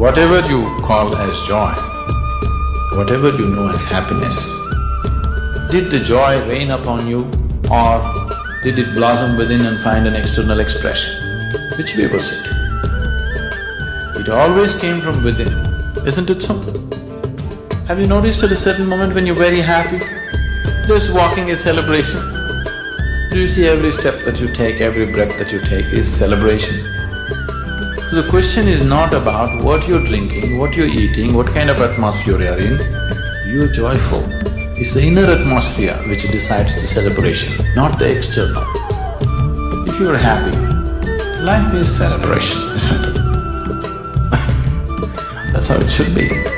Whatever you call as joy, whatever you know as happiness, did the joy rain upon you or did it blossom within and find an external expression? Which way was it? It always came from within, isn't it so? Have you noticed at a certain moment when you're very happy, just walking is celebration? Do you see every step that you take, every breath that you take is celebration? So the question is not about what you're drinking, what you're eating, what kind of atmosphere you're in. You're joyful. It's the inner atmosphere which decides the celebration, not the external. If you're happy, life is celebration, isn't it? That's how it should be.